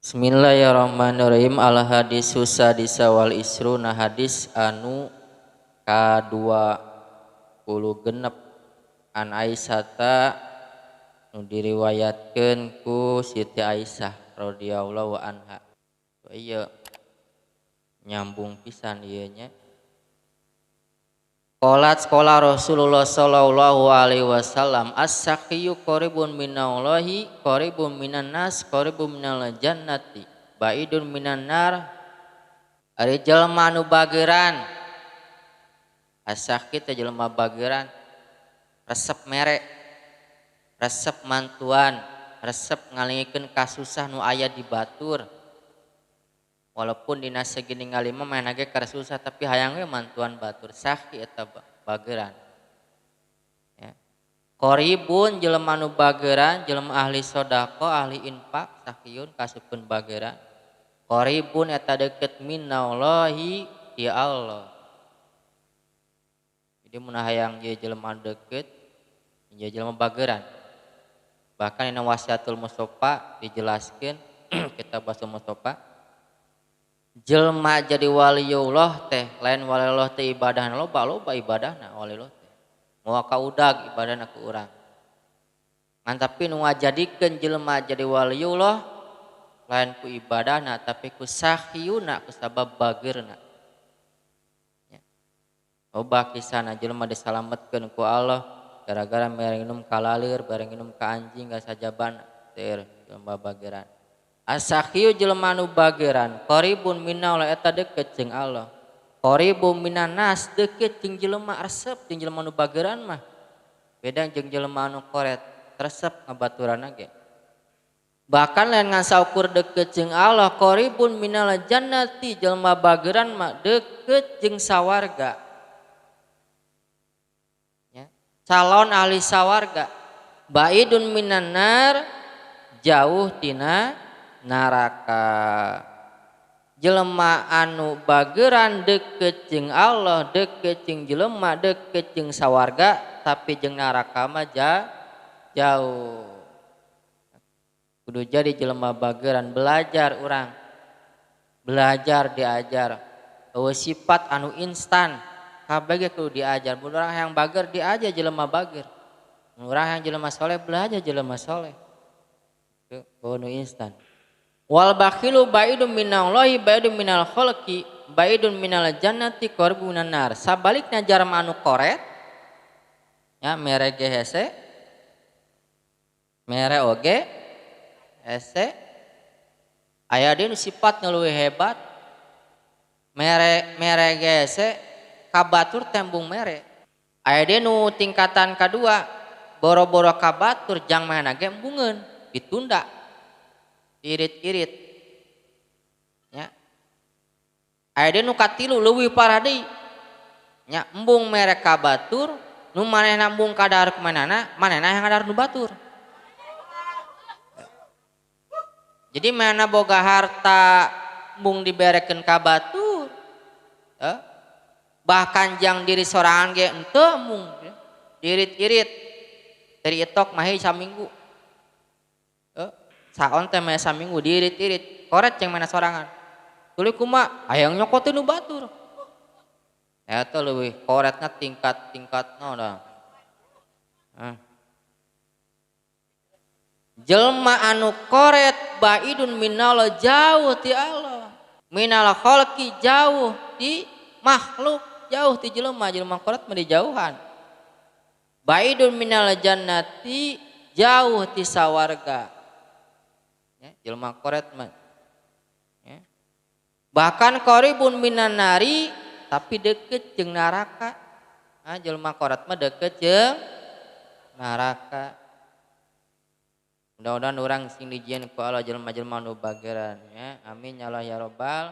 Bismillahirrahmanirrahim. Al hadis sadisa wal isruna hadis anu ka-20 an Aisyata nu diriwayatkeun ku Siti Aisyah radhiyallahu anha. Ieu nyambung pisan ieu nya. Qolat sekolah Rasulullah sallallahu alaihi wasallam as-saqiyu qaribun minallahi qaribun minan nas qaribun minal jannati baidun minan nar. Ari jelema anu bageran as-saqi teh jelema bageran resep mere resep mantuan resep ngalingikeun kasusah nu aya di batur walaupun dina segini ngalima main ge kasusah tapi hayang we mantuan batur saqi eta bageran ya. Qaribun jelema nu bageran jelema ahli sodaqo ahli infak saqiyun kasupkeun bageran qaribun eta deukeut minallahi ti Allah. Jadi mun hayang ieu jelema deukeut ieu jelema bageran bahkan dina wasiatul mustofa dijelaskeun kitab Wasiatul Mustofa jelma jadi waliullah teh lain waliullah teh ibadahna loba ibadahna waliullah teh moal kaudag ibadahna ku urang ngan tapi nu ngajadikeun jelma jadi waliullah lain ku ibadahna tapi ku sahyuna ku sabab bageurna ya. Loba kisahna jelma disalametkeun ku Allah gara-gara mere nginum kalalir bare nginum ka anjing ga sajaban teu jelma bageran. As-sakhiyu jelema nu bageran qaribun minallah eta deukeut jeung Allah qaribun minan nas deukeut jeung jelema resep jeung jelema nu bageran mah beda jeung jelema anu koret resep ngabaturanna ge bahkan lain ngan saukur deukeut jeung Allah qaribun minal jannati jelema bageran mah deukeut jeung sawarga ya calon ahli sawarga baidun minan nar jauh tina naraka. Jelema anu bageran deukeut jeung Allah deukeut jeung jelema deukeut jeung sawarga tapi jeung naraka mah jauh. Kudu jadi jelema bageran belajar urang belajar diajar eueuh sifat anu instan kabeh ge kudu diajar. Mun urang hayang bager diajar jelema bager, mun urang hayang jelema soleh belajar jelema soleh kudu anu instan. Wal bakhilu baidun minallahi baidun minal khalqi baidun minal jannati qaribun minan nar. Sabalikna jarma anu koret ya mere ge hese mere oge hese aya deui sifat nu leuwih hebat mere ge hese kabatur tembung mere aya deui nu tingkatan kadua boro-boro kabatur jang mana ge embungeun ditunda irit-irit ya aya deui nu katilu leuwih parah deui nya embung mere ka batur nu manehna embung ka dahareuk manehna manehna hayang ngadahareuk nu batur jadi manehna boga harta embung diberekeun ka batur bahkan jang diri sorangan ge henteu embung irit-irit dari etok mah saminggu saon teh mah saminggu diirit-irit koret jeung mana sorangan tuluy kumaha hayang nyokoteun nu batur eta leuwih koretna tingkat-tingkatna da jelema anu koret baidun minallah jauh ti Allah minal khalqi jauh ti makhluk jauh ti jelema koret mah di jauhan baidun minal jannati jauh ti sawarga ya, jelema koret mah ya. Bahkan qaribun minan nari tapi deukeut jeung naraka jelema koret mah deukeut jeung naraka. Mudah-mudahan urang sing dijieun ku Allah jelema-jelema nu bageran ya amin ya Allah ya robbal